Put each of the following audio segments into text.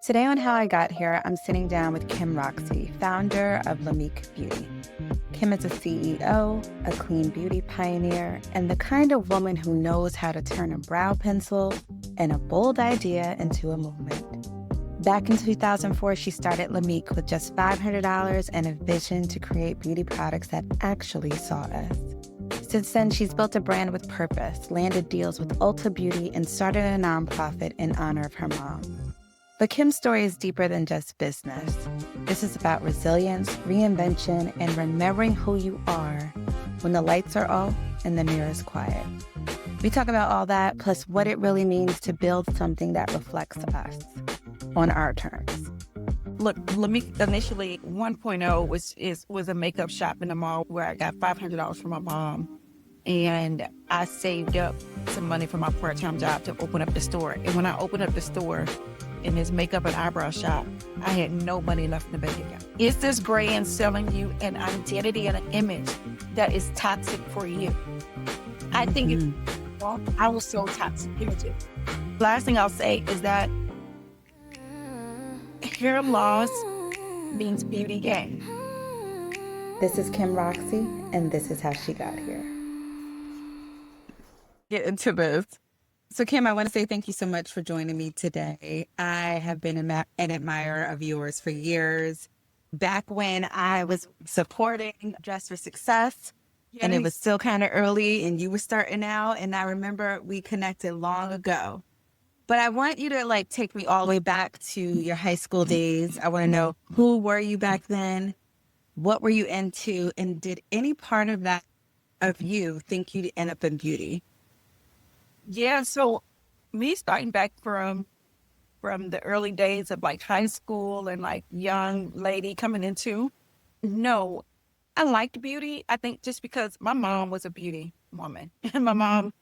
Today on How I Got Here, I'm sitting down with Kim Roxie, founder of LAMIK Beauty. Kim is a CEO, a clean beauty pioneer, and the kind of woman who knows how to turn a brow pencil and a bold idea into a movement. Back in 2004, she started LAMIK with just $500 and a vision to create beauty products that actually saw us. Since then, she's built a brand with purpose, landed deals with Ulta Beauty, and started a nonprofit in honor of her mom. But Kim's story is deeper than just business. This is about resilience, reinvention, and remembering who you are when the lights are off and the mirror is quiet. We talk about all that, plus what it really means to build something that reflects us on our terms. Look, LAMIK initially 1.0 was a makeup shop in the mall where I got $500 from my mom. And I saved up some money from my part-time job to open up the store. And when I opened up the store in this makeup and eyebrow shop, I had no money left in the bank account. Is this brand selling you an identity and an image that is toxic for you? I think I was so toxic images. Last thing I'll say is that hair loss means beauty gain. This is Kim Roxie, and this is how she got here. Get into this. So Kim, I want to say thank you so much for joining me today. I have been an admirer of yours for years. Back when I was supporting Dress for Success, and it was still kind of early and you were starting out. And I remember we connected long ago. But I want you to take me all the way back to your high school days. I want to know, who were you back then? What were you into? And did any part of that of you think you'd end up in beauty? Yeah, so me starting back from the early days of high school and young lady coming into, no, I liked beauty. I think just because my mom was a beauty woman and my mom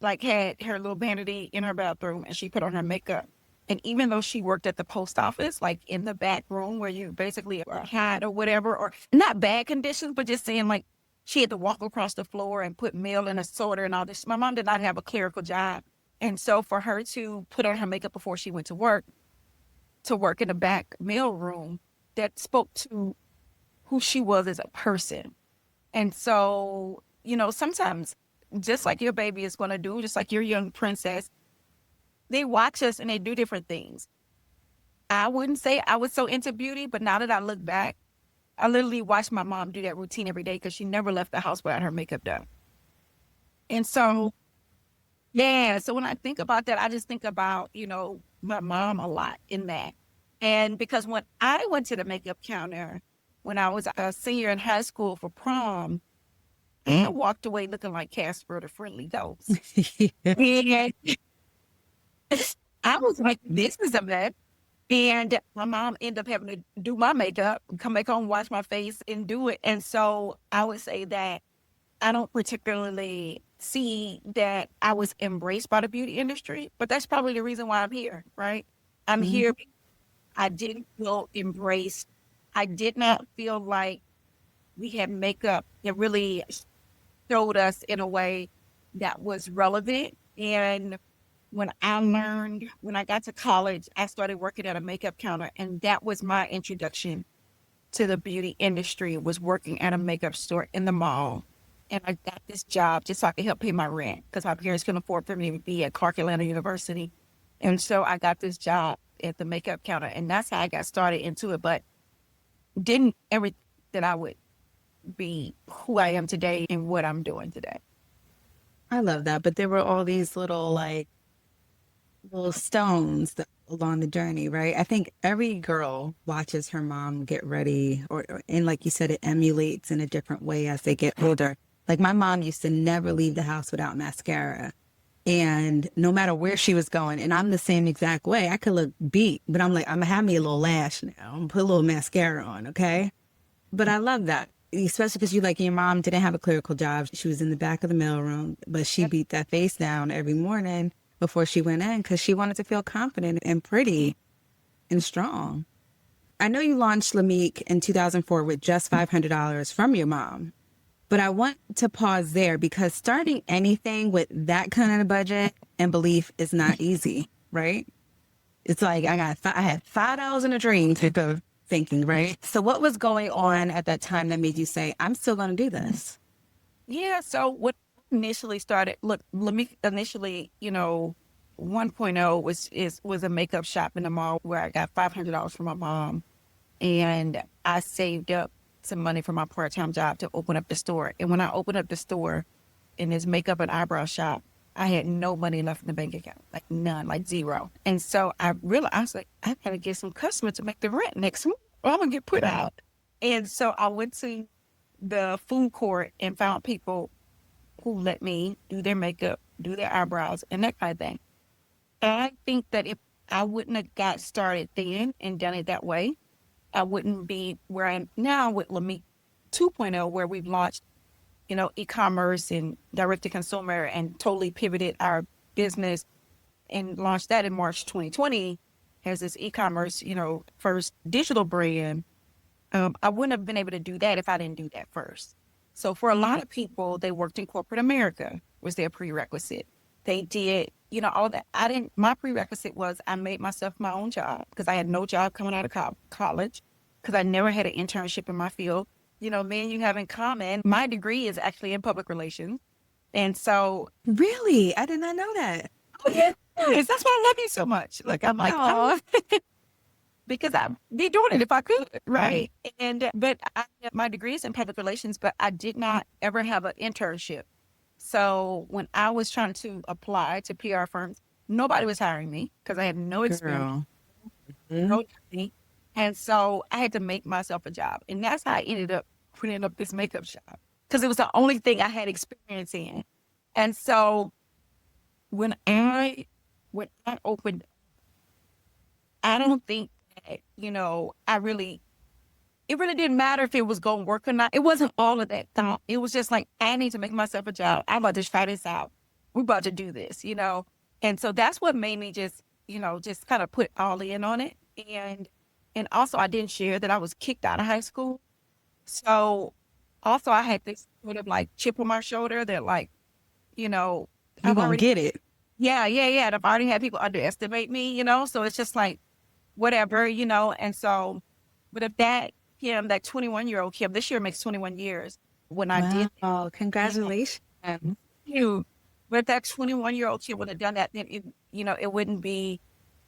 had her little vanity in her bathroom and she put on her makeup. And even though she worked at the post office, in the back room where you basically had or whatever, or not bad conditions, but just saying she had to walk across the floor and put mail in a sorter and all this. My mom did not have a clerical job. And so for her to put on her makeup before she went to work in the back mail room, that spoke to who she was as a person. And so, sometimes just like your baby is going to do, just like your young princess, they watch us and they do different things. I wouldn't say I was so into beauty, but now that I look back, I literally watched my mom do that routine every day because she never left the house without her makeup done. And so, yeah, so when I think about that, I just think about, my mom a lot in that. And because when I went to the makeup counter, when I was a senior in high school for prom, I walked away looking like Casper the Friendly Ghost. And I was like, this is a mess. And my mom ended up having to do my makeup, come back home, wash my face, and do it. And so I would say that I don't particularly see that I was embraced by the beauty industry, but that's probably the reason why I'm here, right? I'm here because I didn't feel embraced. I did not feel like we had makeup that really showed us in a way that was relevant. And when I got to college, I started working at a makeup counter, and that was my introduction to the beauty industry, was working at a makeup store in the mall. And I got this job just so I could help pay my rent because my parents couldn't afford for me to be at Clark Atlanta University. And so I got this job at the makeup counter, and that's how I got started into it, but didn't ever think that I would be who I am today and what I'm doing today. I love that. But there were all these little stones along the journey, right? I think every girl watches her mom get ready, and like you said, it emulates in a different way as they get older. Like my mom used to never leave the house without mascara, and no matter where she was going, and I'm the same exact way. I could look beat, but I'm gonna have me a little lash now. I'm gonna put a little mascara on, okay? But I love that, especially because your mom didn't have a clerical job. She was in the back of the mailroom, but she beat that face down every morning before she went in because she wanted to feel confident and pretty and strong. I know you launched LAMIK in 2004 with just $500 from your mom, but I want to pause there because starting anything with that kind of budget and belief is not easy, right? It's like I had $5 in a dream type of thinking, right? So what was going on at that time that made you say, I'm still going to do this? Yeah. So what initially started, look, let me initially, 1.0 was a makeup shop in the mall where I got $500 from my mom, and I saved up some money from my part-time job to open up the store. And when I opened up the store in this makeup and eyebrow shop, I had no money left in the bank account, like none, like zero. And so I realized, I was like, I gotta get some customers to make the rent next month, or I'm gonna get put out. And so I went to the food court and found people who let me do their makeup, do their eyebrows, and that kind of thing. And I think that if I wouldn't have got started then and done it that way, I wouldn't be where I am now with LAMIK 2.0, where we've launched, e-commerce and direct to consumer and totally pivoted our business and launched that in March 2020 as this e-commerce, first digital brand. I wouldn't have been able to do that if I didn't do that first. So for a lot of people, they worked in corporate America was their prerequisite. They did, all that. My prerequisite was I made myself my own job because I had no job coming out of college because I never had an internship in my field. Me and you have in common, my degree is actually in public relations. And so, Really? I did not know that. oh, yeah, that's why I love you so much. Look, I'm like, Oh, because I'd be doing it if I could, right? But my degree is in public relations, but I did not ever have an internship. So when I was trying to apply to PR firms, nobody was hiring me because I had no experience, girl. Mhm. no training. And so I had to make myself a job. And that's how I ended up putting up this makeup shop because it was the only thing I had experience in. And so when I opened, I don't think that, it really didn't matter if it was going to work or not. It wasn't all of that thought. It was just like, I need to make myself a job. I'm about to try this out. We're about to do this. And so that's what made me just kind of put all in on it. And also I didn't share that I was kicked out of high school. So also I had this sort of like chip on my shoulder that like, you know, You I've gonna already, get it. yeah, yeah, yeah. And I've already had people underestimate me. So it's just like, whatever. And so, but if that 21-year-old Kim, this year makes 21 years when I did Wow, congratulations. you, but if that 21-year-old Kim would have done that, then it wouldn't be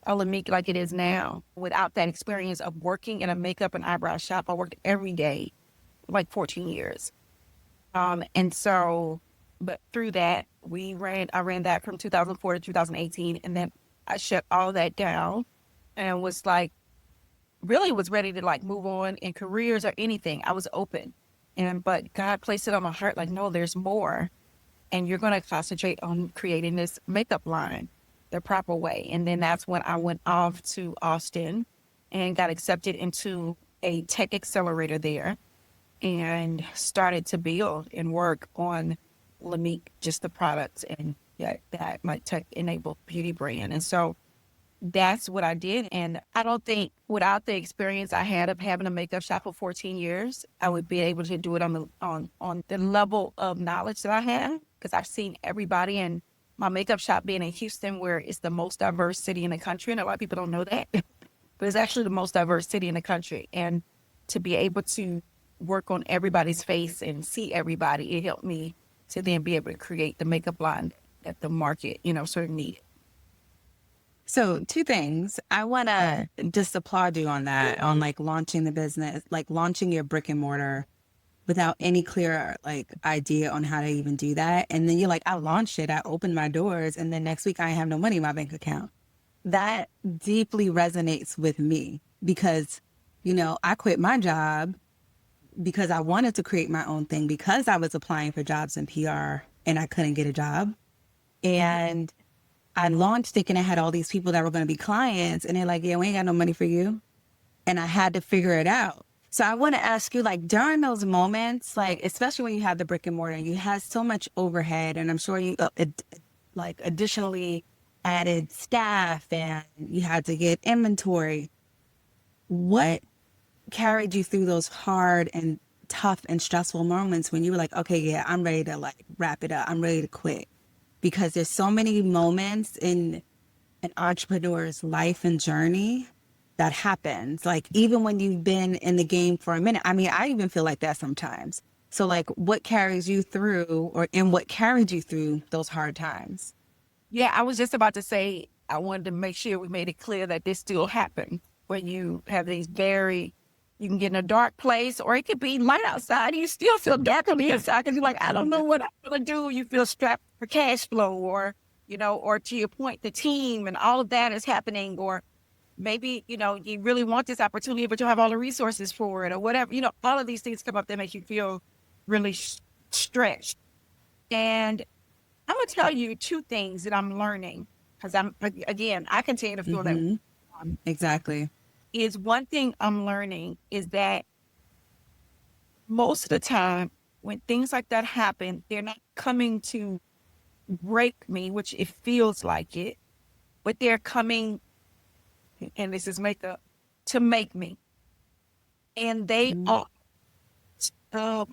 a LAMIK like it is now without that experience of working in a makeup and eyebrow shop. I worked every day, like 14 years. And so, but through that, I ran that from 2004 to 2018. And then I shut all that down and was like, really was ready to like move on in careers or anything. I was open. But God placed it on my heart, like, no, there's more. And you're going to concentrate on creating this makeup line the proper way. And then that's when I went off to Austin and got accepted into a tech accelerator there and started to build and work on LAMIK, just the products and that my tech enabled beauty brand. And so that's what I did. And I don't think without the experience I had of having a makeup shop for 14 years, I would be able to do it on the level of knowledge that I have, because I've seen everybody. And my makeup shop being in Houston, where it's the most diverse city in the country. And a lot of people don't know that, but it's actually the most diverse city in the country. And to be able to work on everybody's face and see everybody, it helped me to then be able to create the makeup line that the market, sort of needed. So two things. I want to just applaud you on that, on like launching the business, like launching your brick and mortar without any clear like idea on how to even do that. And then you're like, I launched it, I opened my doors, and then next week I have no money in my bank account. That deeply resonates with me because, I quit my job because I wanted to create my own thing because I was applying for jobs in PR and I couldn't get a job. And I launched thinking I had all these people that were going to be clients, and they're like, yeah, we ain't got no money for you. And I had to figure it out. So I want to ask you, like, during those moments, like, especially when you have the brick and mortar, you had so much overhead, and I'm sure you, like, additionally added staff and you had to get inventory. What carried you through those hard and tough and stressful moments when you were like, okay, yeah, I'm ready to like wrap it up. I'm ready to quit? Because there's so many moments in an entrepreneur's life and journey that happens. Like, even when you've been in the game for a minute. I mean, I even feel like that sometimes. So like, what carries you through, and what carried you through those hard times? Yeah, I was just about to say, I wanted to make sure we made it clear that this still happens when you have these you can get in a dark place, or it could be light outside and you still feel dark on the inside because you're like, I don't know what I'm going to do. You feel strapped for cash flow, or, or to your point, the team and all of that is happening, or maybe, you really want this opportunity, but you don't have all the resources for it or whatever. All of these things come up that make you feel really stretched. And I'm going to tell you two things that I'm learning, because I continue to feel that. Exactly. Is one thing I'm learning is that most of the time when things like that happen, they're not coming to break me, which it feels like it, but they're coming, and this is makeup, to make me. And they are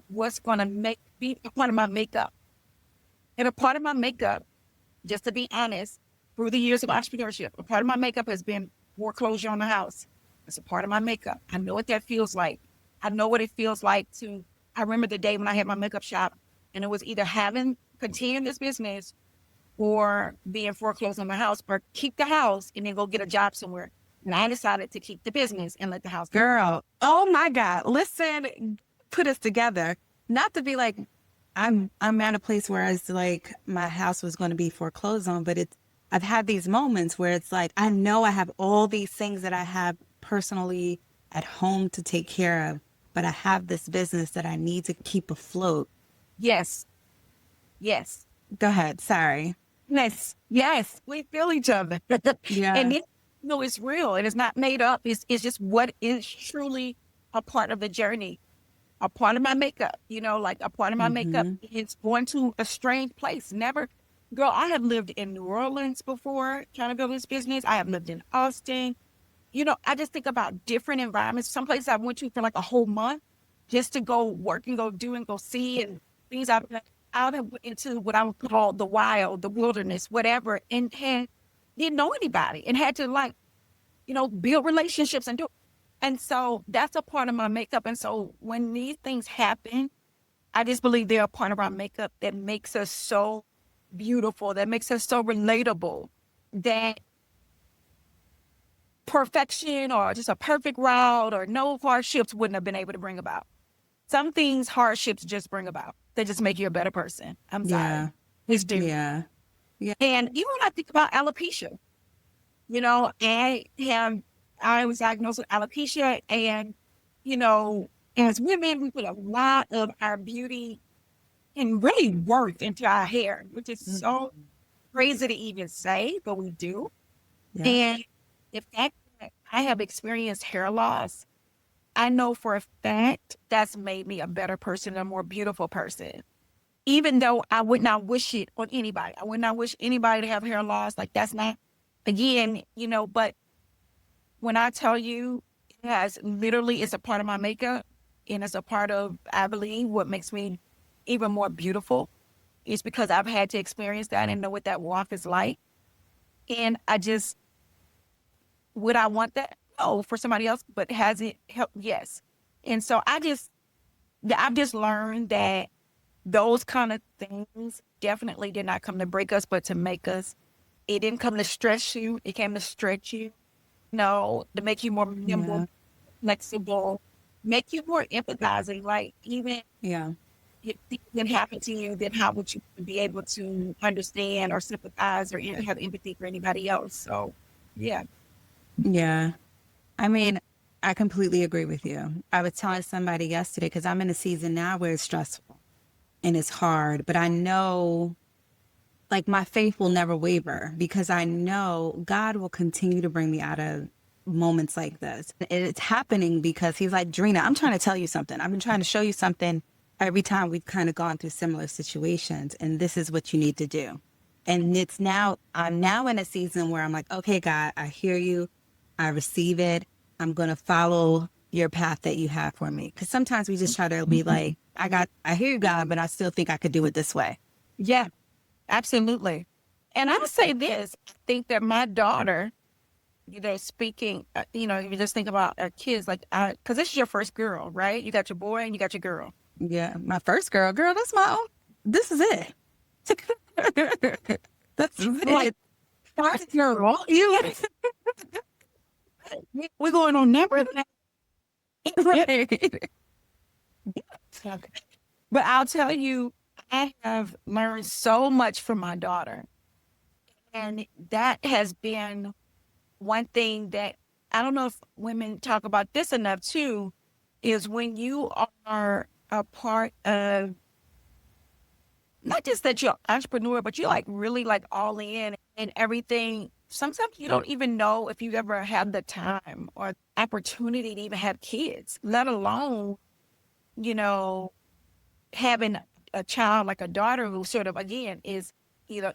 what's going to be a part of my makeup. And a part of my makeup, just to be honest, through the years of entrepreneurship, a part of my makeup has been foreclosure on the house. It's a part of my makeup. I know what that feels like. I know what it feels like I remember the day when I had my makeup shop, and it was either continuing this business or being foreclosed on my house, or keep the house and then go get a job somewhere. And I decided to keep the business and let the house go. Girl, oh my God. Listen, put us together. Not to be like, I'm at a place where it's like my house was going to be foreclosed on, but I've had these moments where it's like, I know I have all these things that I have personally at home to take care of, but I have this business that I need to keep afloat. Yes. Yes. Go ahead. Sorry. Yes. Yes. We feel each other. Yeah. And it's real, and it's not made up. It's just what is truly a part of the journey. A part of my makeup, like a part of my makeup is going to a strange place. Girl, I have lived in New Orleans before trying to build this business. I have lived in Austin. I just think about different environments. Some places I went to for like a whole month just to go work and go do and go see, and things I've been out into what I would call the wild, the wilderness, whatever, and didn't know anybody and had to build relationships and do. And so that's a part of my makeup. And so when these things happen, I just believe they're a part of our makeup that makes us so beautiful, that makes us so relatable, that perfection or just a perfect route or no hardships wouldn't have been able to bring about. Some things hardships just bring about. They just make you a better person. I'm sorry. Yeah. It's different. Yeah. Yeah. And even when I think about alopecia, I was diagnosed with alopecia, and, as women, we put a lot of our beauty and really worth into our hair, which is so crazy to even say, but we do. Yeah. And the fact that I have experienced hair loss, I know for a fact that's made me a better person, a more beautiful person. Even though I would not wish it on anybody. I would not wish anybody to have hair loss. Like, that's not, again, but when I tell you it's a part of my makeup, and it's a part of, I believe, what makes me even more beautiful, is because I've had to experience that and know what that walk is like. And would I want that? No, for somebody else, but has it helped? Yes. And so I've just learned that those kind of things definitely did not come to break us, but to make us. It didn't come to stress you. It came to stretch you. No, to make you more nimble, flexible, make you more empathizing. Like, even if things didn't happen to you, then how would you be able to understand or sympathize or have empathy for anybody else? So, yeah. Yeah. I mean, I completely agree with you. I was telling somebody yesterday, because I'm in a season now where it's stressful and it's hard, but I know, like, my faith will never waver, because I know God will continue to bring me out of moments like this. And it's happening because he's like, Dreena, I'm trying to tell you something. I've been trying to show you something every time we've kind of gone through similar situations, and this is what you need to do. And I'm now in a season where I'm like, okay, God, I hear you. I receive it. I'm going to follow your path that you have for me. Because sometimes we just try to be like, I hear you, God, but I still think I could do it this way. Yeah, absolutely. And I'll say this, I think that my daughter, speaking, if you just think about our kids, like, because this is your first girl, right? You got your boy and you got your girl. Yeah, my first girl, that's my own. This is it. That's Like, first girl, we're going on number. right. But I'll tell you, I have learned so much from my daughter. And that has been one thing that I don't know if women talk about this enough too, is when you are a part of, not just that you're an entrepreneur, but you're like really like all in and everything. Sometimes you don't even know if you ever had the time or opportunity to even have kids, let alone, having a child like a daughter who sort of, again, is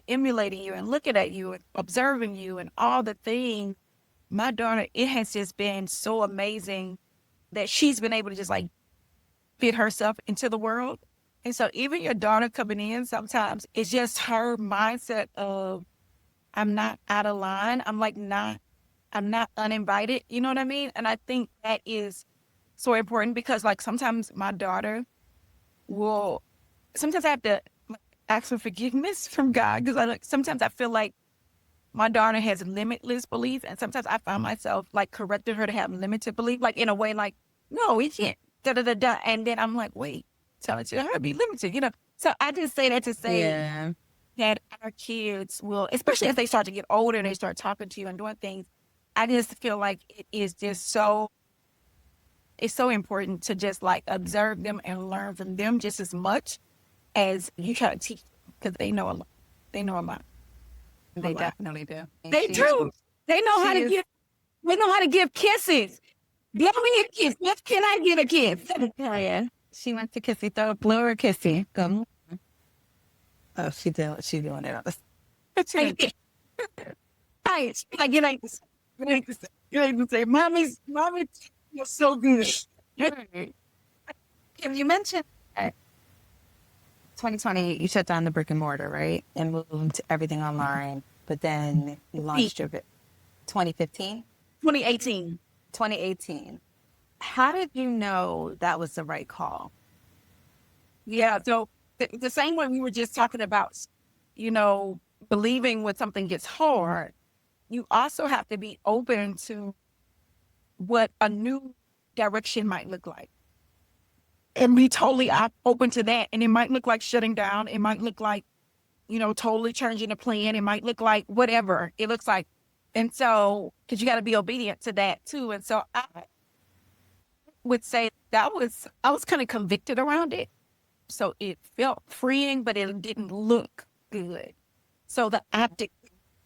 emulating you and looking at you and observing you and all the things. My daughter, it has just been so amazing that she's been able to just like fit herself into the world. And so even your daughter coming in, sometimes it's just her mindset of, I'm not out of line. I'm not uninvited. You know what I mean? And I think that is so important because like sometimes my daughter sometimes I have to like, ask for forgiveness from God because sometimes I feel like my daughter has limitless belief, and sometimes I find myself like correcting her to have limited belief, like in a way, like no, we can't, da da da da, and then I'm like, wait, tell it to her to be limited, So I just say that to say that our kids will, especially as they start to get older and they start talking to you and doing things. I just feel like it is just it's so important to just like observe them and learn from them just as much as you try to teach them because they know a lot. They know a lot. They definitely do. They do. They know how to give. They know how to give kisses. Give me a kiss. Can I get a kiss? Oh yeah. She went to kissy throw, blew her a kissy. Go. Oh, she doing it on the. You ain't to say, mommy, you're so good. Kim, you mentioned 2020, you shut down the brick and mortar, right? And moved everything online. But then you launched your 2015? 2018. 2018. How did you know that was the right call? Yeah. So the same way we were just talking about, believing when something gets hard, you also have to be open to what a new direction might look like. And be totally open to that. And it might look like shutting down. It might look like, totally changing the plan. It might look like whatever it looks like. And so, because you got to be obedient to that too. And so I would say I was kind of convicted around it. So it felt freeing, but it didn't look good. So the optics,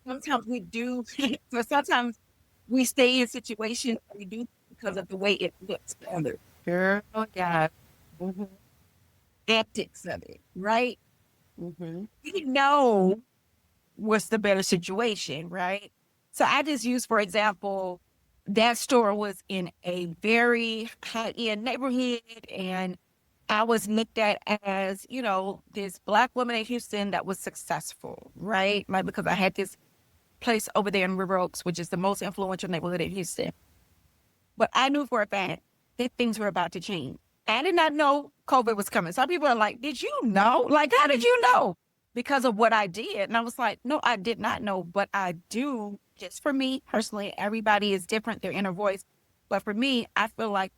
sometimes we do, so sometimes we stay in situations we do because of the way it looks to others. Girl, yeah. Mm-hmm. Optics of it, right? Mm-hmm. We know what's the better situation, right? So I just use, for example, that store was in a very high-end neighborhood, and I was looked at as, this Black woman in Houston that was successful, right? Like, because I had this place over there in River Oaks, which is the most influential neighborhood in Houston. But I knew for a fact that things were about to change. I did not know COVID was coming. Some people are like, did you know? Like, how did you know? Because of what I did. And I was like, no, I did not know, but I do. Just for me personally, everybody is different, their inner voice. But for me, I feel like,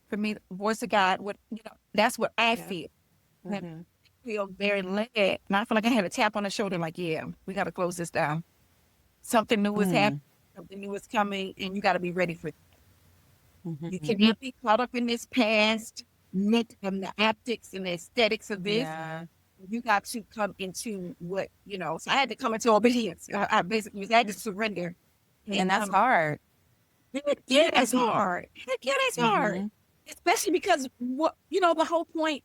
for me, the voice of God, that's what I feel. Mm-hmm. I feel very led. And I feel like I had a tap on the shoulder, like, yeah, we got to close this down. Something new is happening, something new is coming, and you got to be ready for it. Mm-hmm. You cannot be caught up in this past, the optics and the aesthetics of this. Yeah. You got to come into what, so I had to come into obedience. I basically had to surrender. And that's hard. Yeah, that's hard. Yeah, that's hard. Especially because the whole point,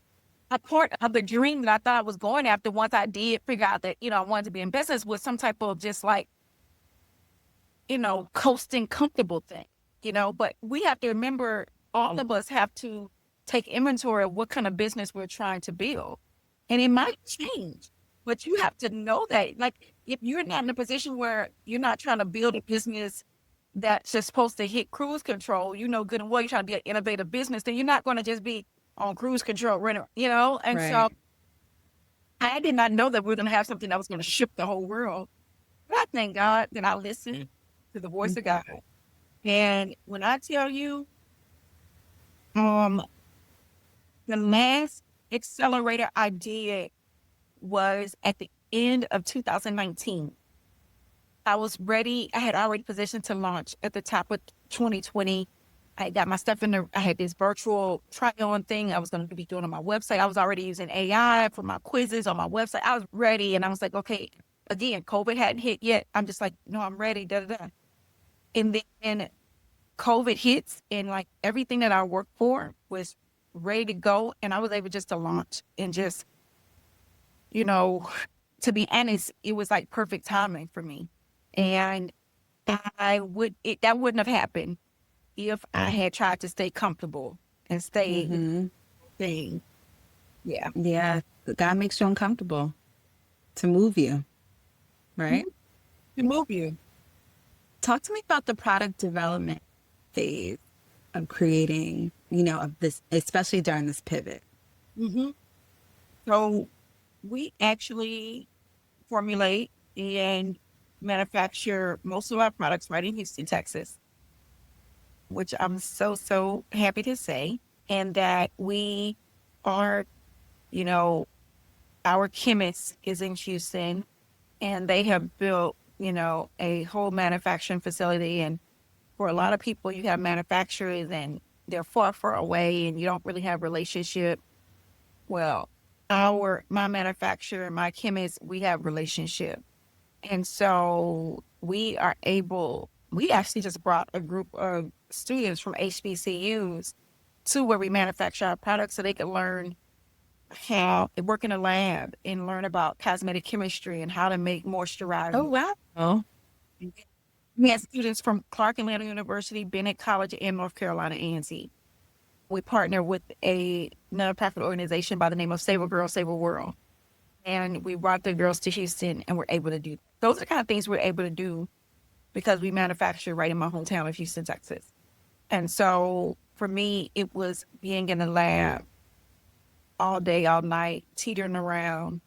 a part of the dream that I thought I was going after once I did figure out that, I wanted to be in business was some type of just like, coasting comfortable thing, but we have to remember all of us have to take inventory of what kind of business we're trying to build. And it might change. But you have to know that, like, if you're not in a position where you're not trying to build a business that's just supposed to hit cruise control, you know good and well you're trying to be an innovative business, then you're not going to just be on cruise control, you know? And so Right. I did not know that we were going to have something that was going to shift the whole world. But I thank God that I listened to the voice of God. And when I tell you, um, the last accelerator I did was at the end of 2019. I was ready. I had already positioned to launch at the top of 2020. I got my stuff I had this virtual try-on thing I was going to be doing on my website. I was already using AI for my quizzes on my website. I was ready. And I was like, okay, again, COVID hadn't hit yet. I'm just like, no, I'm ready. Da, da, da. And then COVID hits and like everything that I worked for was ready to go. And I was able just to launch and just, you know, to be honest, it was like perfect timing for me. And that wouldn't have happened if I had tried to stay comfortable and staying. Yeah. Yeah. God makes you uncomfortable to move you, right? To move you. Talk to me about the product development phase of creating, of this, especially during this pivot. Mm-hmm. So we actually formulate and manufacture most of our products right in Houston, Texas, which I'm so happy to say. And that we are, our chemist is in Houston and they have built, a whole manufacturing facility. And for a lot of people, you have manufacturers and they're far away and you don't really have relationship. Well, my manufacturer, my chemist, we have relationship. And so we actually just brought a group of students from HBCUs to where we manufacture our products so they could learn how to work in a lab and learn about cosmetic chemistry and how to make moisturizer. Oh, wow. We had students from Clark Atlanta University, Bennett College, and North Carolina A&T. We partner with a nonprofit organization by the name of Save a Girl, Save a World. And we brought the girls to Houston and we're able to do. Those are the kind of things we're able to do because we manufacture right in my hometown of Houston, Texas. And so for me, it was being in the lab all day, all night, teetering around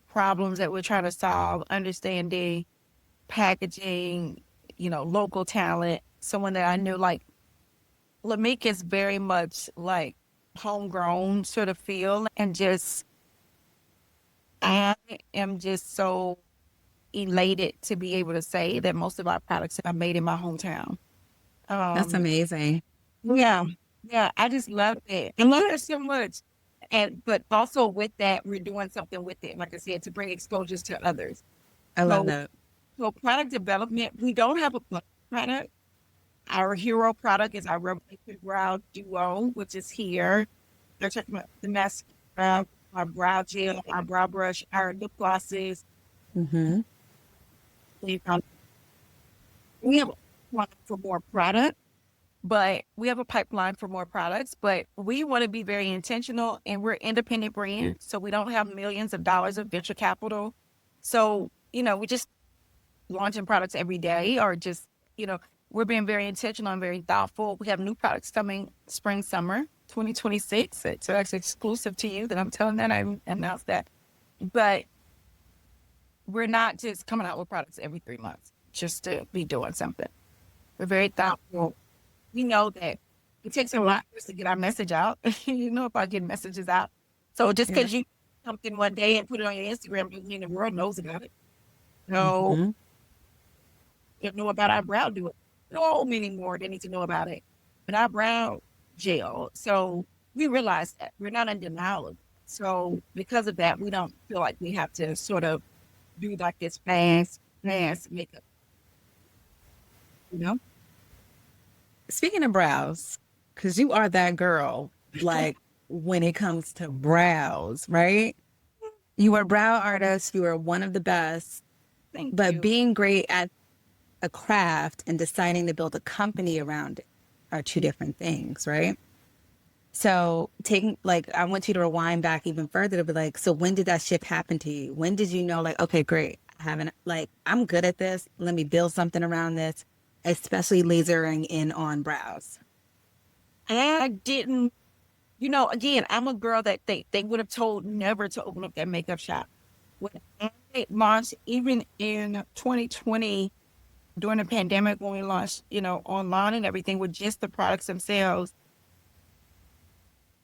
problems that we're trying to solve, understanding packaging, local talent, someone that I knew, like LAMIK is very much like homegrown sort of feel. And just, I am just so elated to be able to say that most of our products are made in my hometown. That's amazing. Yeah. Yeah. I just love it. I love it so much. But also with that, we're doing something with it, like I said, to bring exposures to others. I love that. So product development, we don't have a product. Our hero product is our Revelation Brow Duo, which is here. They're talking about the mascara, our brow gel, our brow brush, our lip glosses. Mm-hmm. We have one for more product, but we have a pipeline for more products, but we want to be very intentional and we're independent brand. So we don't have millions of dollars of venture capital. So, we just launching products every day or just, we're being very intentional and very thoughtful. We have new products coming spring, summer 2026. So that's exclusive to you that I'm telling that I announced that. But we're not just coming out with products every 3 months just to be doing something. We're very thoughtful. We know that it takes a lot for us to get our message out. About getting messages out. So just because you something one day and put it on your Instagram doesn't mean the world knows about it. No, you know about our brow do it. No, many more they need to know about it. But our brow gel. So we realize that we're not in denial of it. So because of that, we don't feel like we have to sort of do like this fast makeup. Speaking of brows, because you are that girl, like when it comes to brows, right? You are a brow artist. You are one of the best. But being great at a craft and deciding to build a company around it are two different things, right? So taking like I want you to rewind back even further to be like, so when did that shift happen to you? When did you know like, okay, great, I haven't like I'm good at this. Let me build something around this, especially lasering in on brows. I didn't, again, I'm a girl that they would have told never to open up that makeup shop. When I launched, even in 2020, during the pandemic, when we launched, online and everything with just the products themselves,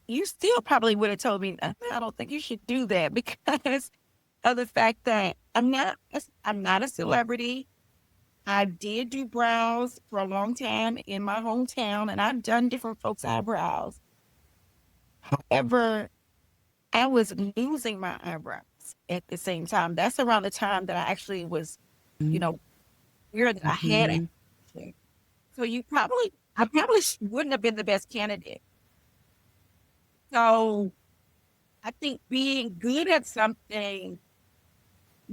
you still probably would have told me, I don't think you should do that because of the fact that I'm not a celebrity. I did do brows for a long time in my hometown, and I've done different folks' eyebrows. However, I was losing my eyebrows at the same time. That's around the time that I actually was, you know, aware that I had Mm-hmm. acne. So I probably wouldn't have been the best candidate. So I think being good at something,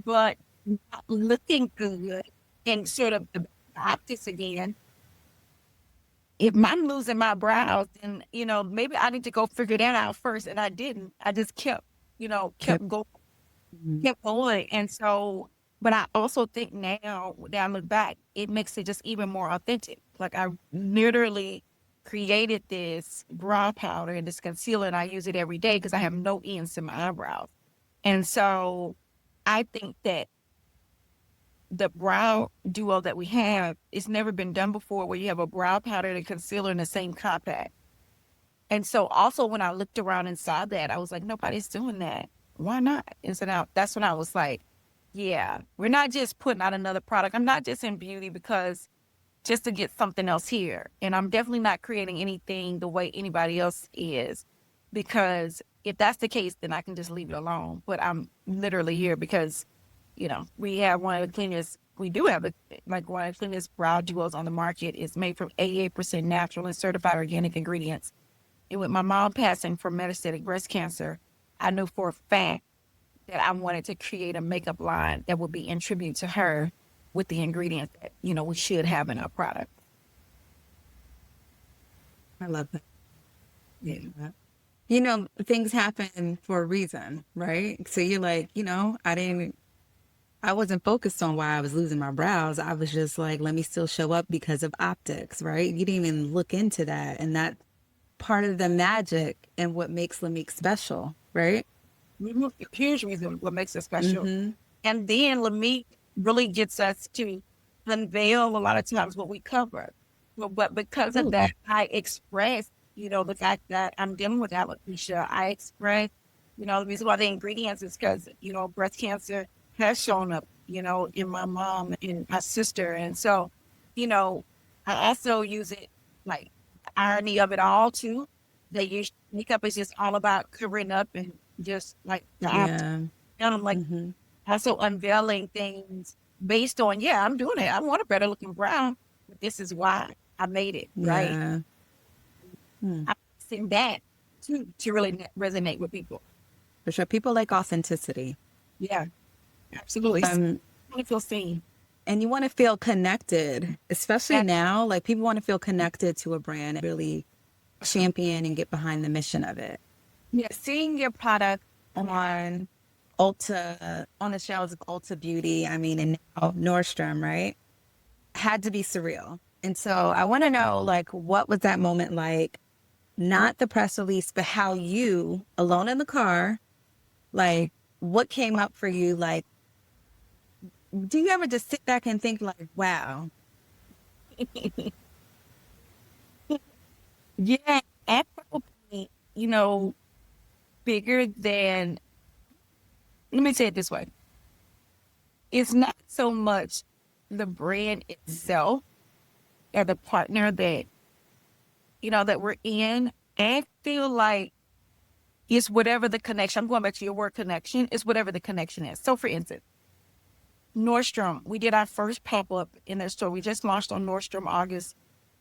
but not looking good and sort of the optics again. If I'm losing my brows, then, maybe I need to go figure that out first. And I didn't. I just kept, Kept, kept going, mhm. kept going. And so, but I also think now that I look back, it makes it just even more authentic. Like I literally created this brow powder and this concealer, and I use it every day because I have no ends to my eyebrows. And so I think that the brow duo that we have, it's never been done before where you have a brow powder and a concealer in the same compact. And so also when I looked around inside that, I was like, nobody's doing that. Why not? And so now that's when I was like, yeah, we're not just putting out another product. I'm not just in beauty because just to get something else here. And I'm definitely not creating anything the way anybody else is, because if that's the case, then I can just leave it alone. But I'm literally here because, we have one of the cleanest, we do have like one of the cleanest brow duos on the market. It's made from 88% natural and certified organic ingredients. And with my mom passing from metastatic breast cancer, I knew for a fact that I wanted to create a makeup line that would be in tribute to her with the ingredients that, we should have in our product. I love that. Yeah. Things happen for a reason, right? So you're like, I wasn't focused on why I was losing my brows. I was just like, let me still show up because of optics, right? You didn't even look into that. And that part of the magic and what makes LAMIK special, right? Huge reason what makes it special. Mm-hmm. And then LAMIK really gets us to unveil a lot of times what we cover. But because of that, I express, the fact that I'm dealing with alopecia. I express, the reason why the ingredients is because, breast cancer has shown up, in my mom and my sister. And so, I also use it like the irony of it all too. That makeup is just all about covering up and just like the optics. Yeah. And I'm like Mm-hmm. also unveiling things based on, yeah, I'm doing it. I want a better looking brown, but this is why I made it, right? Yeah. Hmm. I'm saying that to really resonate with people. For sure. People like authenticity. Yeah, absolutely. I Um, want to feel seen. and you want to feel connected, especially Yeah, now. Like people want to feel connected to a brand and really champion and get behind the mission of it. yeah, Seeing your product on Ulta, on the shelves of Ulta Beauty, I mean, and now Nordstrom, right? Had to be surreal. And so I want to know, like, what was that moment like? Not the press release, but how you, alone in the car, like, what came up for you? Like, do you ever just sit back and think, like, wow, yeah, and probably, bigger than, let me say it this way. It's not so much the brand itself or the partner that, that we're in. I feel like it's whatever the connection. I'm going back to your word connection. It's whatever the connection is. So for instance, Nordstrom, we did our first pop-up in their store. We just launched on Nordstrom August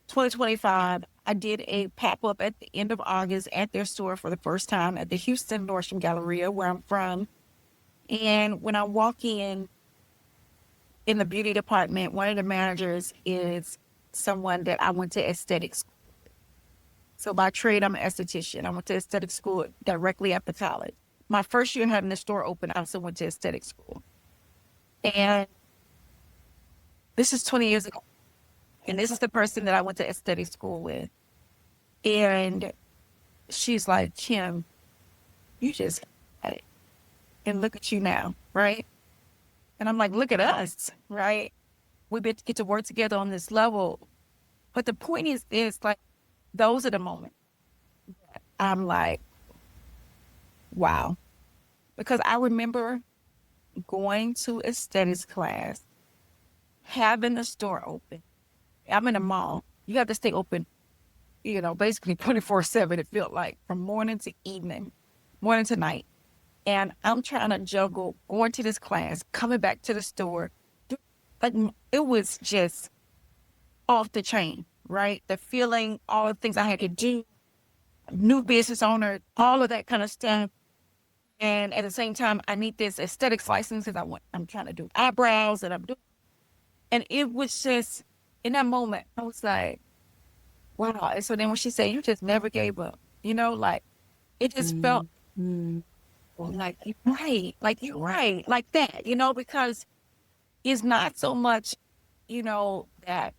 2025. I did a pop-up at the end of August at their store for the first time at the Houston Nordstrom Galleria, where I'm from. And when I walk in the beauty department, one of the managers is someone that I went to aesthetics. So by trade, I'm an esthetician. I went to aesthetic school directly after college. My first year having the store open, I also went to aesthetic school. And this is 20 years ago. And this is the person that I went to aesthetic school with. And she's like, Kim, you just had it. And look at you now, right? And I'm like, look at us, right? We get to work together on this level. But the point is this, like, those are the moments. I'm like, wow. Because I remember going to aesthetics class, having the store open. I'm in a mall. You have to stay open, basically 24/7, it felt like, from morning to evening, morning to night. And I'm trying to juggle going to this class, coming back to the store. Like, it was just off the chain, right? The feeling, all the things I had to do, new business owner, all of that kind of stuff. And at the same time, I need this aesthetics license because I'm trying to do eyebrows and it was just, in that moment, I was like, wow. And so then when she said, you just never gave up, like, it just felt like, you're right, like that, because it's not so much, that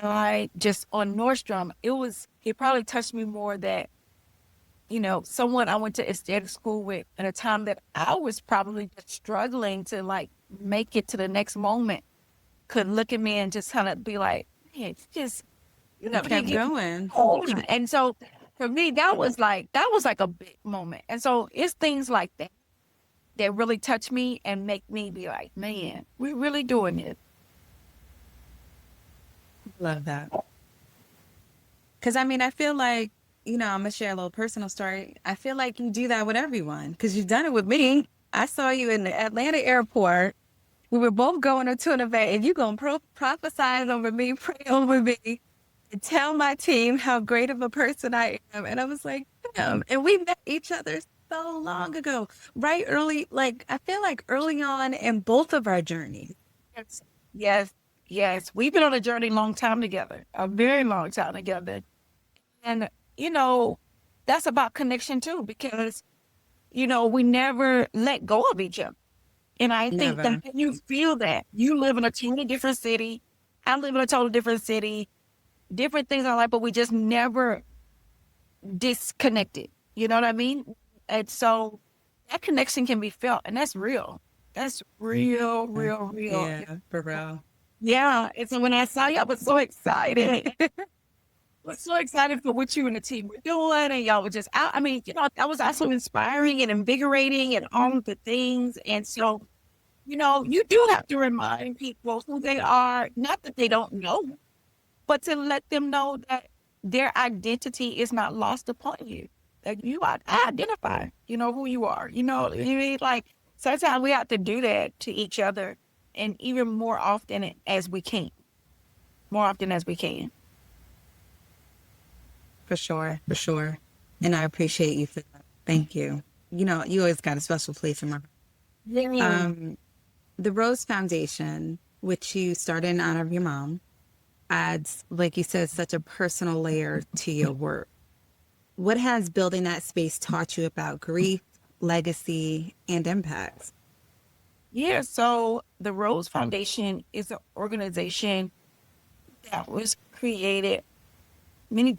I just on Nordstrom, it probably touched me more that, someone I went to aesthetic school with at a time that I was probably just struggling to like make it to the next moment could look at me and just kind of be like, man, just, Kept going. And so for me, that was like a big moment. And so it's things like that that really touch me and make me be like, man, we're really doing it. Love that. Because I feel like, I'm going to share a little personal story. I feel like you do that with everyone because you've done it with me. I saw you in the Atlanta airport. We were both going to an event and you're going to prophesize over me, pray over me, and tell my team how great of a person I am. And I was like, damn. And we met each other so long ago, right? I feel like early on in both of our journeys. Yes. We've been on a journey long time together, a very long time together. And, that's about connection too, because, we never let go of each other. And I think that you feel that. You live in a totally different city. I live in a totally different city. Different things in our life, but we just never disconnected. You know what I mean? And so that connection can be felt, and that's real. That's real. Yeah, for real. Yeah. And so when I saw you, I was so excited. I was so excited for what you and the team were doing, and y'all were just out. That was also inspiring and invigorating and all of the things. And so, you do have to remind people who they are, not that they don't know, but to let them know that their identity is not lost upon you. That I identify, who you are. Like, sometimes we have to do that to each other, and even more often as we can. More often as we can. For sure. And I appreciate you for that. Thank you. You always got a special place in my heart. The Rose Foundation, which you started in honor of your mom, adds, like you said, such a personal layer to your work. What has building that space taught you about grief, legacy, and impacts? Yeah, so the Rose Foundation is an organization that was created many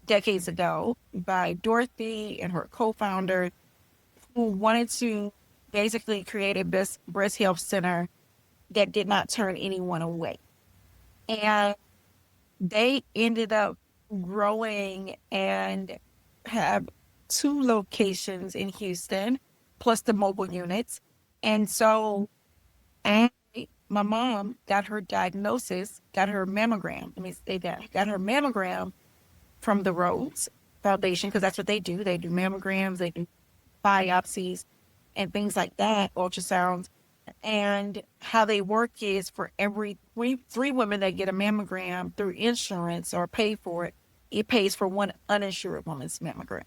decades ago by Dorothy and her co-founder, who wanted to basically create a breast health center that did not turn anyone away. And they ended up growing and have 2 locations in Houston, plus the mobile units. And so my mom got her diagnosis, got her mammogram. Let me say that. Got her mammogram from the Rose Foundation, because that's what they do. They do mammograms, they do biopsies and things like that, ultrasounds. And how they work is for every three women that get a mammogram through insurance or pay for it, it pays for one uninsured woman's mammogram.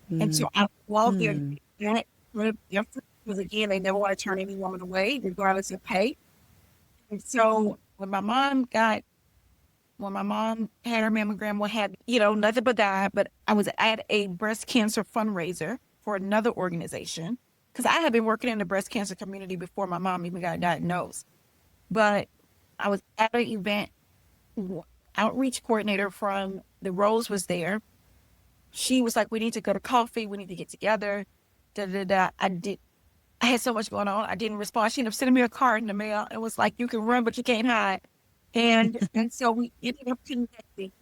And so I love their because again, they never want to turn any woman away, regardless of pay. And so when my mom got when my mom had her mammogram, we had, nothing but that. But I was at a breast cancer fundraiser for another organization because I had been working in the breast cancer community before my mom even got diagnosed. But I was at an event, outreach coordinator from the Rose was there. She was like, we need to go to coffee. We need to get together. Da, da, da. I had so much going on. I didn't respond. She ended up sending me a card in the mail. It was like, you can run, but you can't hide. And so we ended up connecting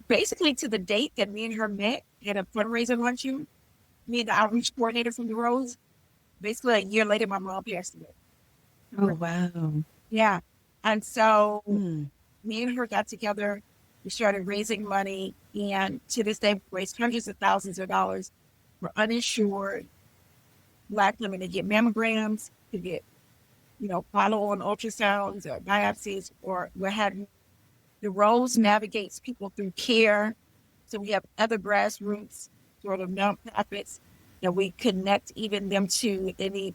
basically to the date that me and her met at a fundraiser luncheon. Me and the outreach coordinator from the Rose. Basically, a year later, my mom passed away. Oh, wow. Yeah. And so Mm. me and her got together. We started raising money. And to this day, we raised hundreds of thousands of dollars for uninsured Black women to get mammograms, to get, follow-on ultrasounds or biopsies, or we're having the Rose navigates people through care. So we have other grassroots sort of nonprofits that we connect even them to if they need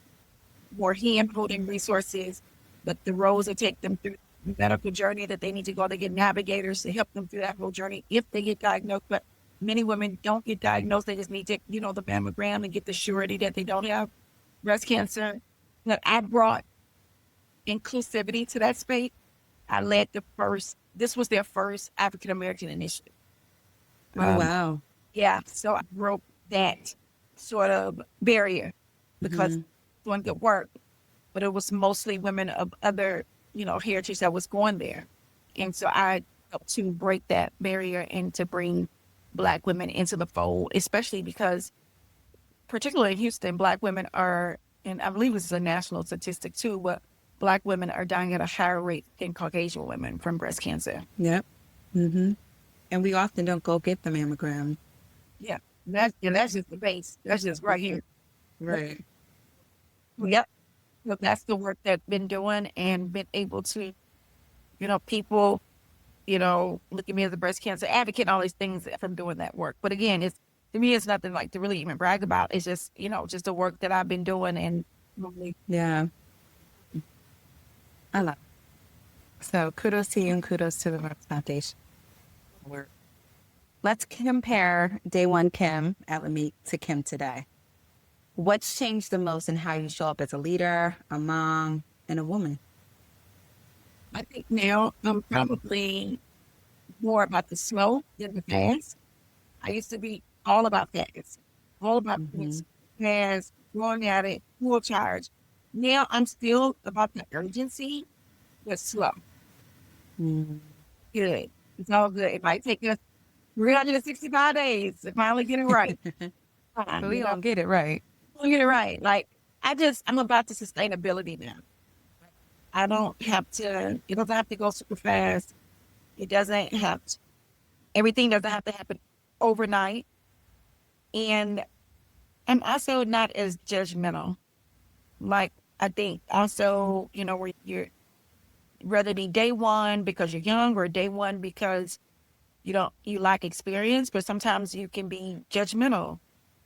more hand-holding resources. But the Rose will take them through the medical journey that they need to go. They get navigators to help them through that whole journey if they get diagnosed. But many women don't get diagnosed. They just need to, the mammogram and get the surety that they don't have breast cancer. That I brought inclusivity to that space. I led this was their first African-American initiative. Oh, wow. Yeah. So I broke that sort of barrier because doing good work, but it was mostly women of other, heritage that was going there. And so I helped to break that barrier and to bring Black women into the fold, especially because particularly in Houston, Black women are, and I believe this is a national statistic too, but Black women are dying at a higher rate than Caucasian women from breast cancer. Yep. Mm-hmm. And we often don't go get the mammogram. Yeah. That's just the base. That's just right here. Right. Yep. So that's the work that I've been doing and been able to, people, look at me as a breast cancer advocate and all these things from doing that work. But again, to me, it's nothing like to really even brag about. It's just, just the work that I've been doing and really. Yeah. I love it. So kudos to you and kudos to the Rose Foundation. Let's compare day one Kim at LAMIK to Kim today. What's changed the most in how you show up as a leader, a mom, and a woman? I think now I'm probably more about the slow than the fast. I used to be all about fast, all about fast, going at it, full charge. Now I'm still about the urgency, but slow. Good. It's all good. It might take us 365 days to finally get it right. But we gonna get it right. We'll get it right. Like, I'm about the sustainability now. I don't have to, it doesn't have to go super fast. It doesn't have to, everything doesn't have to happen overnight. And I'm also not as judgmental. Like, I think also, where you're, whether it be day one because you're young or day one because you lack experience, but sometimes you can be judgmental.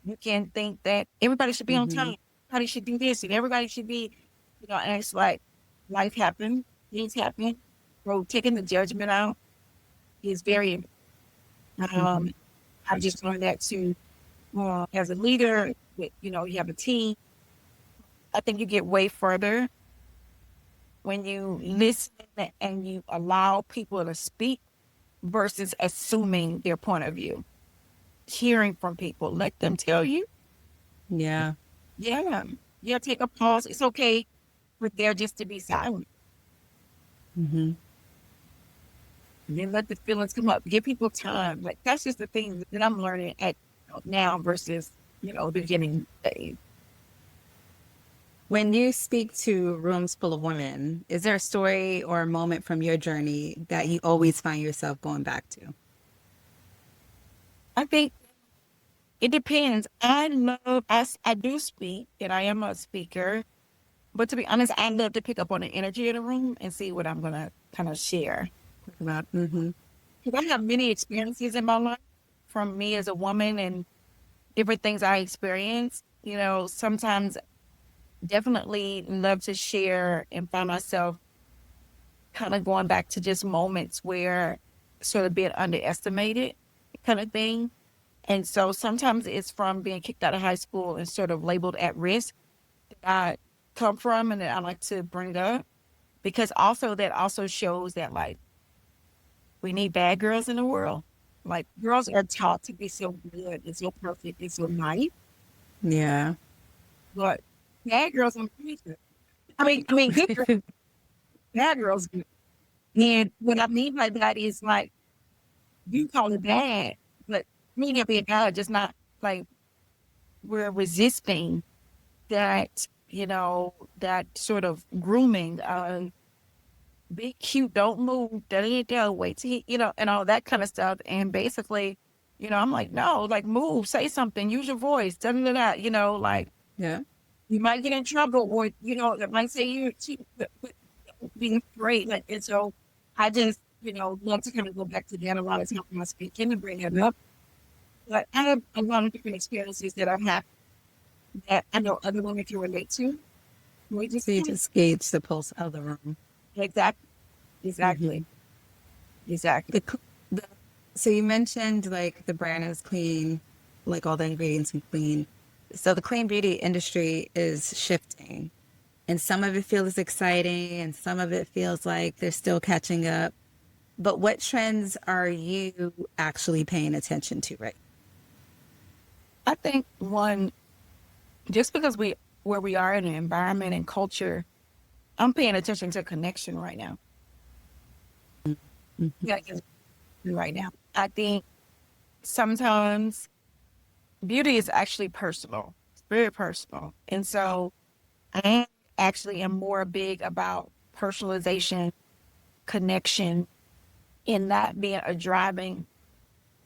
You can think that everybody should be on time. Everybody should do this and everybody should be, and it's like life happens, things happen. So taking the judgment out is very important. I've just learned that too. As a leader, you have a team. I think you get way further when you listen and you allow people to speak versus assuming their point of view. Hearing from people, let them tell you. Yeah. Yeah. Take a pause. It's okay for there just to be silent. And then let the feelings come up. Give people time. Like, that's just the thing that I'm learning at now versus, the beginning days. When you speak to rooms full of women, is there a story or a moment from your journey that you always find yourself going back to? I think it depends. I do speak, and I am a speaker. But to be honest, I love to pick up on the energy of the room and see what I'm going to kind of share about. Because I have many experiences in my life from me as a woman and different things I experienced. Sometimes definitely love to share and find myself kind of going back to just moments where sort of being underestimated kind of thing. And so sometimes it's from being kicked out of high school and sort of labeled at risk that I come from and that I like to bring up, because also that also shows that like we need bad girls in the world. Like girls are taught to be so good and so perfect and so nice, Yeah. but bad girls are good. I mean, good girls, bad girls good. And what I mean by that is like you call it bad, but meaning being bad, just not like we're resisting that, that sort of grooming. Be cute, don't move, wait to and all that kind of stuff. And basically, I'm like, no, like move, say something, use your voice, like Yeah. you might get in trouble, or it might say you're cheap, but being afraid. Like, and so I just, love to kind of go back to that a lot of times when I speak and bring it up. But I have a lot of different experiences that I've had that I know other women can relate to. We just So you just gauge the pulse of the room. exactly, exactly, exactly. The, so you mentioned like the brand is clean, like all the ingredients are clean. So the clean beauty industry is shifting, and some of it feels exciting and some of it feels like they're still catching up. But what trends are you actually paying attention to, right? I think one, just because where we are in an environment and culture, I'm paying attention to connection right now. Yeah, right now. I think sometimes beauty is actually personal. It's very personal. And so I actually am more big about personalization, connection, and that being a driving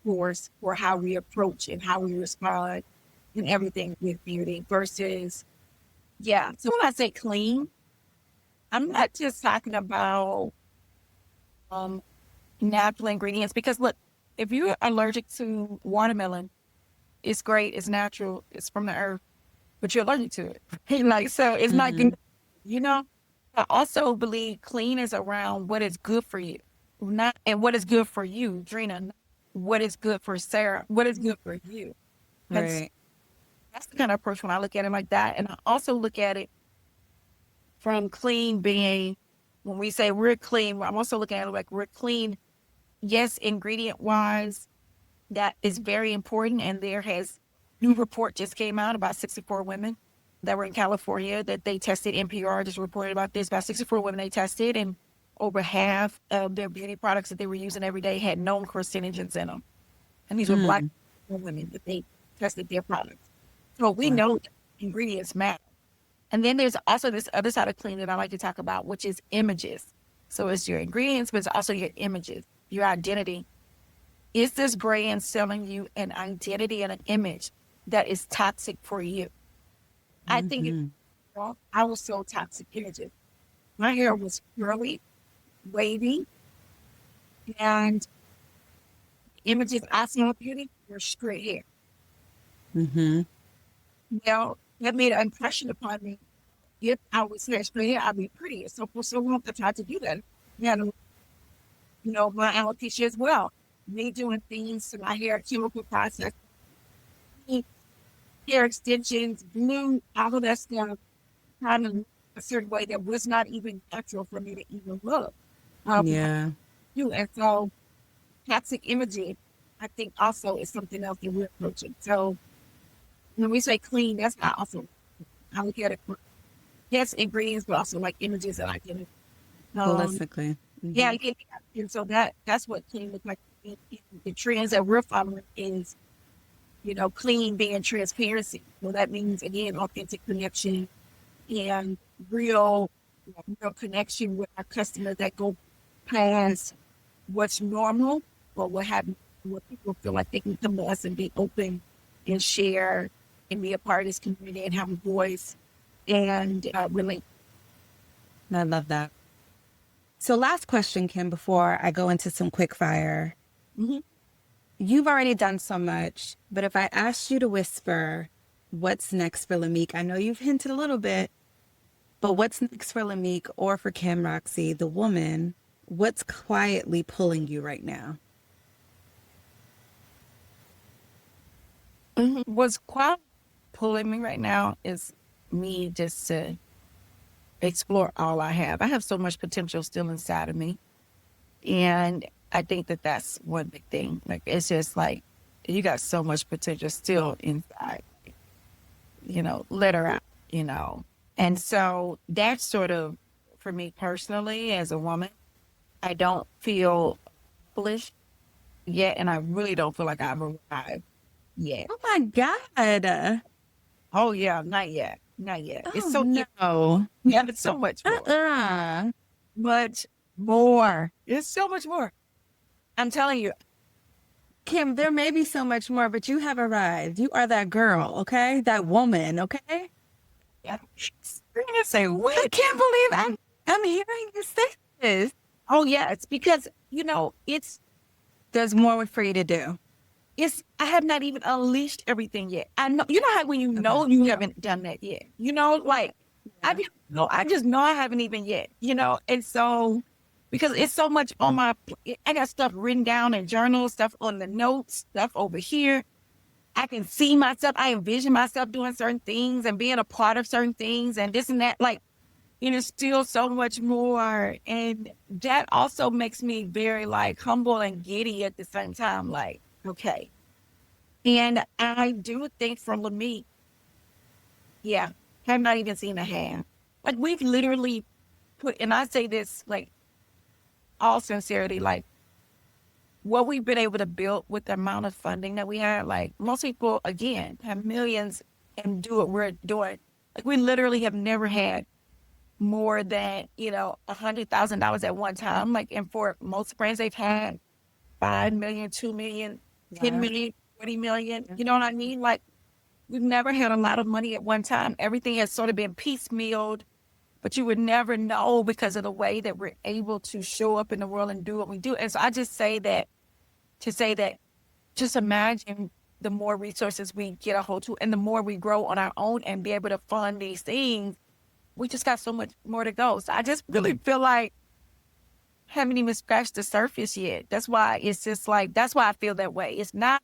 force for how we approach and how we respond and everything with beauty versus, yeah. So when I say clean, I'm not just talking about um, natural ingredients, because look, if you're allergic to watermelon, it's great, it's natural, it's from the earth, but you're allergic to it. Like, so it's not Mm-hmm. good, you know? I also believe clean is around what is good for you, not and what is good for you, Dreena, not what is good for Sarah, what is good for you. That's Right. that's the kind of approach when I look at it like that. And I also look at it from clean being, when we say we're clean, I'm also looking at it like we're clean, yes, ingredient wise, that is very important. And there has new report just came out about 64 women that were in California that they tested. NPR just reported about this, about 64 women they tested, and over half of their beauty products that they were using every day had known carcinogens in them. And these were Black Mm. women that they tested their products. So we Wow. know that ingredients matter. And then there's also this other side of clean that I like to talk about, which is images. So it's your ingredients, but it's also your images, your identity. Is this brand selling you an identity and an image that is toxic for you? I think Mm-hmm. I was so toxic images. My hair was curly, wavy, and images I saw of beauty were straight hair. Mm-hmm. Well, that made an impression upon me. If I was hair straight hair, I'd be prettier. So for so long, I tried to do that. And, my alopecia as well. Me doing things to my hair, chemical process, hair extensions, glue, all of that stuff, trying to look a certain way that was not even natural for me to even look. Um, Yeah. and so toxic imaging, I think also is something else that we're approaching. So when we say clean, that's not also, I look at it for, yes, ingredients, but also like images and identity. Um, Holistically. yeah, Mm-hmm. and so that's what clean looks like. The trends that we're following is, clean being transparency. Well, that means again authentic connection and real connection with our customers that go past what's normal, or what people feel like they can come to us and be open and share and be a part of this community and have a voice and relate. I love that. So last question, Kim, before I go into some quick fire. Mhm. You've already done so much, but if I asked you to whisper what's next for LAMIK, I know you've hinted a little bit, but what's next for LAMIK or for Kim Roxie, the woman? what's quietly pulling you right now? What's quite pulling me right now is me just to explore all I have. I have so much potential still inside of me. And I think that that's one big thing. Like, it's just like, you got so much potential still inside, let her out, And so that's sort of, for me personally, as a woman, I don't feel foolish yet. And I really don't feel like I've arrived yet. Oh my God. Oh, yeah, not yet. Not yet. It's Oh so, no. yeah, it's so much more. Much more. It's so much more. I'm telling you. Kim, there may be so much more, but you have arrived. You are that girl, okay? That woman, okay? Yeah. You're gonna say, I what? can't believe I'm hearing you say this. Oh, yeah. It's because, There's more for you to do. I have not even unleashed everything yet. I know, how when you know you haven't done that yet, I just know I haven't even yet, and so, because it's so much on I got stuff written down in journals, stuff on the notes, stuff over here. I can see myself, I envision myself doing certain things and being a part of certain things and this and that, still so much more. And that also makes me very humble and giddy at the same time. Okay. And I do think from LAMIK, yeah, have not even seen a half. We've literally and I say this all sincerity, what we've been able to build with the amount of funding that we had, most people, again, have millions and do what we're doing. We literally have never had more than, $100,000 at one time. And for most brands, they've had 5 million, 2 million, 10 million, 20 million. You know what I mean? We've never had a lot of money at one time. Everything has sort of been piecemealed, but you would never know because of the way that we're able to show up in the world and do what we do. And so I just say that to say that, just imagine the more resources we get a hold to and the more we grow on our own and be able to fund these things, we just got so much more to go. So I just really feel like haven't even scratched the surface yet. That's why it's just that's why I feel that way. It's not,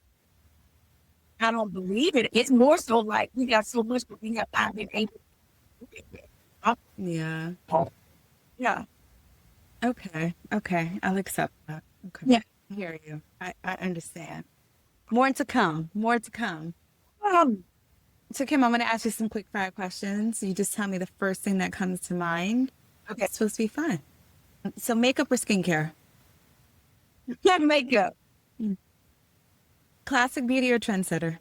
I don't believe it. It's more so we got so much, but we have not been able to do it. Yeah. Yeah. Okay. I'll accept that. Okay. Yeah. I hear you. I understand. More to come. So Kim, I'm going to ask you some quick fire questions. You just tell me the first thing that comes to mind. Okay. It's supposed to be fun. So makeup or skincare? Makeup. Classic beauty or trendsetter?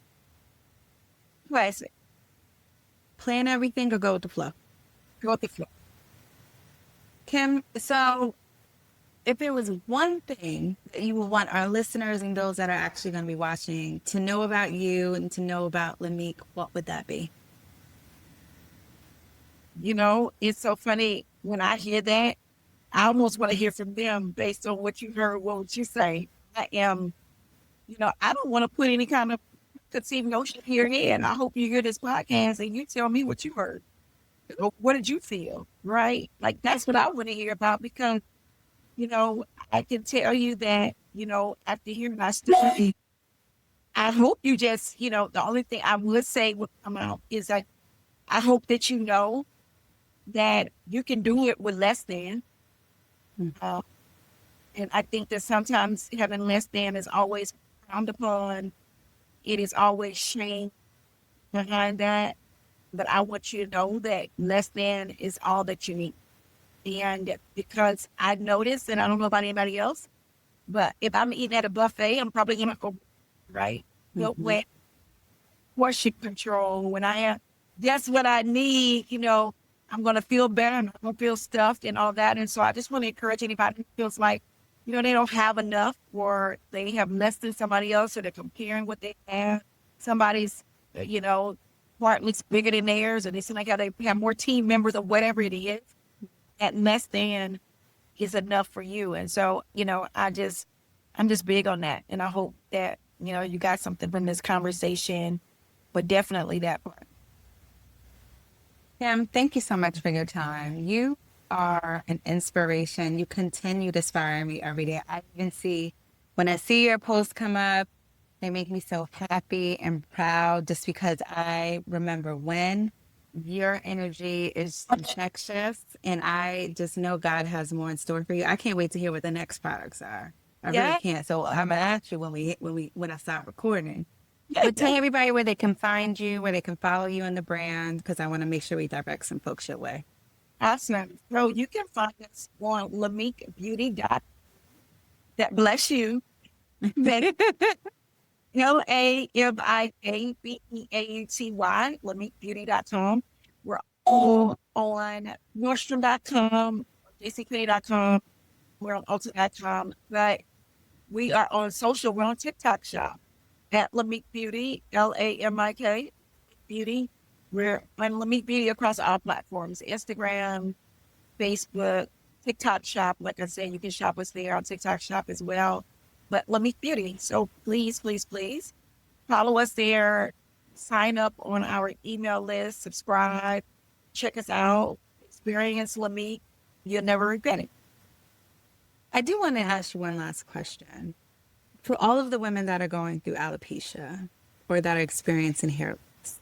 Classic. Plan everything or go with the flow? Go with the flow. Kim, so if there was one thing that you would want our listeners and those that are actually going to be watching to know about you and to know about LAMIK, what would that be? It's so funny when I hear that. I almost want to hear from them based on what you heard. What would you say? I am, I don't want to put any kind of conceived notion here in. I hope you hear this podcast and you tell me what you heard. What did you feel? Right? That's what I want to hear about because, I can tell you that, after hearing my story, I hope you just, the only thing I would say would come out is I hope that you know that you can do it with less than. And I think that sometimes having less than is always frowned upon. It is always shame behind that. But I want you to know that less than is all that you need. And because I noticed, and I don't know about anybody else, but if I'm eating at a buffet, I'm probably going to go, right? With portion control, when I have, that's what I need, I'm going to feel better and I'm going to feel stuffed and all that. And so I just want to encourage anybody who feels like, they don't have enough or they have less than somebody else or they're comparing what they have. Somebody's, partly bigger than theirs and they seem like how they have more team members or whatever it is. At less than is enough for you. And so, I'm just big on that. And I hope that, you got something from this conversation, but definitely that part. Kim, thank you so much for your time. You are an inspiration. You continue to inspire me every day. I even see when I see your posts come up, they make me so happy and proud just because I remember when your energy is infectious and I just know God has more in store for you. I can't wait to hear what the next products are. I really Yeah. can't. So I'm gonna ask you when I stop recording. But tell everybody where they can find you, where they can follow you in the brand, because I want to make sure we direct some folks your way. Awesome. So you can find us on LAMIK Beauty. That bless you. LAMIKBEAUTY, LAMIKBeauty.com. We're all on Nordstrom.com, JCPenney.com. We're on Ulta.com. But we are on social. We're on TikTok shop at LAMIK Beauty, LAMIK Beauty. We're on LAMIK Beauty across all platforms, Instagram, Facebook, TikTok shop. Like I said, you can shop us there on TikTok shop as well. But LAMIK Beauty. So please, please, please follow us there. Sign up on our email list. Subscribe. Check us out. Experience LAMIK. You'll never regret it. I do want to ask you one last question. For all of the women that are going through alopecia or that are experiencing hair loss,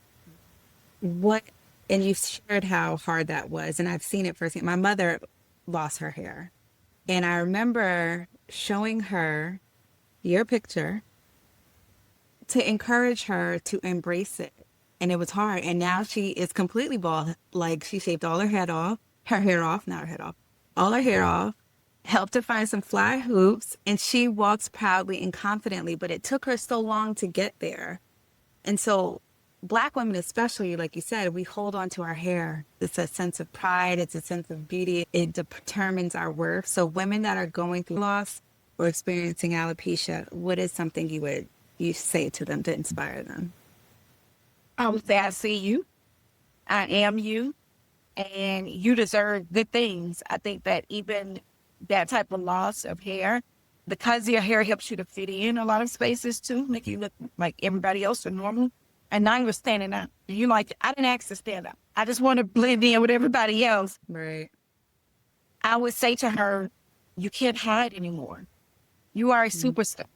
what, and you've shared how hard that was, and I've seen it firsthand. My mother lost her hair, and I remember showing her your picture to encourage her to embrace it. And it was hard. And now she is completely bald. Like she shaved all her hair off, not her head off, all her hair off, helped her find some fly hoops, and she walks proudly and confidently. But it took her so long to get there. And so Black women especially, like you said, we hold on to our hair. It's a sense of pride. It's a sense of beauty. It determines our worth. So women that are going through loss or experiencing alopecia, what is something you say to them to inspire them? I would say I see you. I am you. And you deserve good things. I think that even that type of loss of hair, because your hair helps you to fit in a lot of spaces too, make you look like everybody else or normal. And now you're standing out. You like, I didn't ask to stand up. I just want to blend in with everybody else. Right. I would say to her, you can't hide anymore. You are a superstar.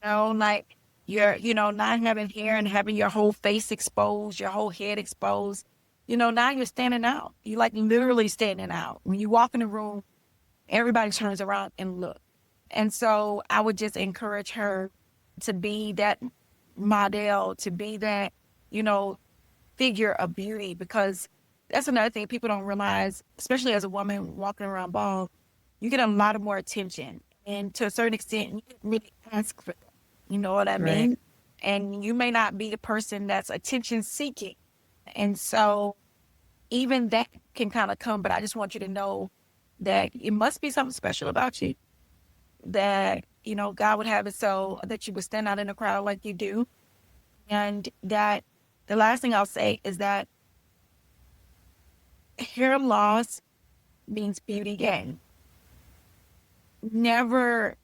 You know, like you're, not having hair and having your whole face exposed, your whole head exposed. Now you're standing out. You like literally standing out. When you walk in the room, everybody turns around and look. And so I would just encourage her to be that model, to be that, figure of beauty, because that's another thing people don't realize, especially as a woman walking around bald, you get a lot of more attention. And to a certain extent, you didn't really ask for that. You know what I mean? And you may not be the person that's attention seeking. And so even that can kind of come, but I just want you to know that it must be something special about you, that, God would have it so that you would stand out in a crowd like you do. And that the last thing I'll say is that hair loss means beauty gain. Never,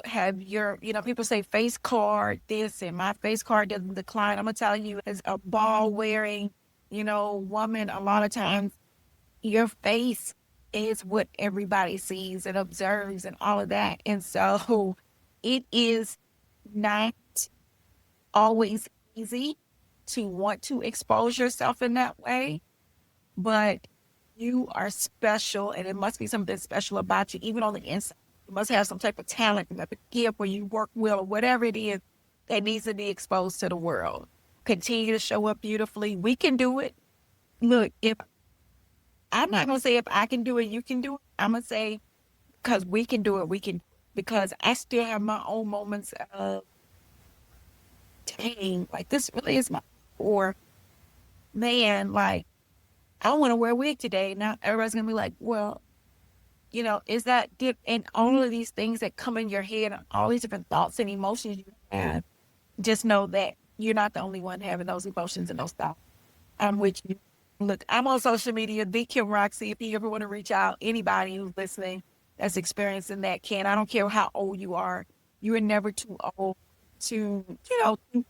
have your, people say face card this and my face card doesn't decline. I'm going to tell you, as a ball wearing, woman, a lot of times your face is what everybody sees and observes and all of that. And so it is not always easy to want to expose yourself in that way, but you are special, and it must be something special about you, even on the inside. You must have some type of talent, a gift where you work well, or whatever it is that needs to be exposed to the world. Continue to show up beautifully. We can do it. Look, if I'm not going to say if I can do it, you can do it. I'm going to say because we can do it, because I still have my own moments of, dang, like this really is or man, like I don't want to wear a wig today. Now everybody's going to be like, well, is that dip? And all of these things that come in your head, and all these different thoughts and emotions you have, just know that you're not the only one having those emotions and those thoughts. I'm with you. Look, I'm on social media, the Kim Roxie. If you ever want to reach out, anybody who's listening that's experiencing that can. I don't care how old you are. You are never too old to,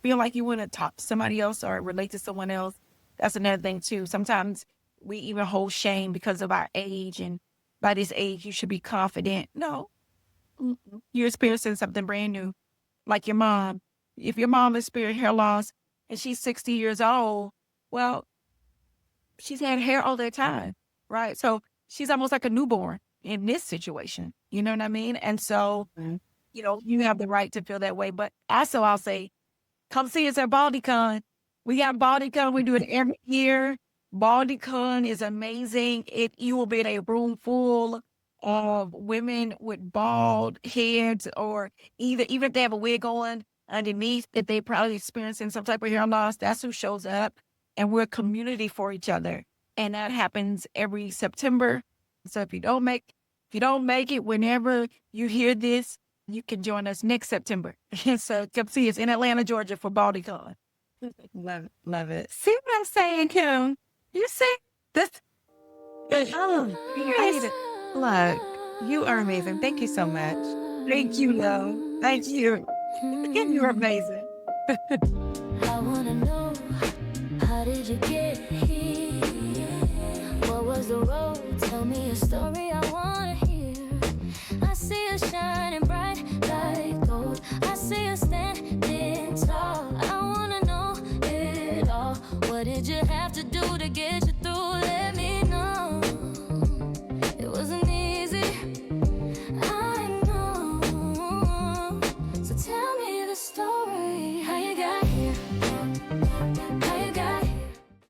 feel like you want to talk to somebody else or relate to someone else. That's another thing too. Sometimes we even hold shame because of our age, and by this age you should be confident. No, you're experiencing something brand new, like your mom. If your mom experienced hair loss and she's 60 years old, well, she's had hair all that time, right? So she's almost like a newborn in this situation. You know what I mean? And so, you have the right to feel that way. But also, I'll say, come see us at BaldyCon. We got BaldyCon. We do it every year. BaldyCon is amazing. You will be in a room full of women with bald heads, or even if they have a wig on underneath, that they probably experiencing some type of hair loss. That's who shows up, and we're a community for each other. And that happens every September. So if you don't make it, whenever you hear this, you can join us next September. So come see us in Atlanta, Georgia for BaldyCon. Love it. See what I'm saying, Kim? You see this? Look, you are amazing. Thank you so much. Thank you, love. Thank you. You're amazing. I wanna know, how did you get here? What was the road? Tell me a story, I wanna hear. I see you shining bright like gold. I see you standing tall. I wanna know it all. What did you have to do to get you through? Let me know. It wasn't easy, I know. So tell me the story.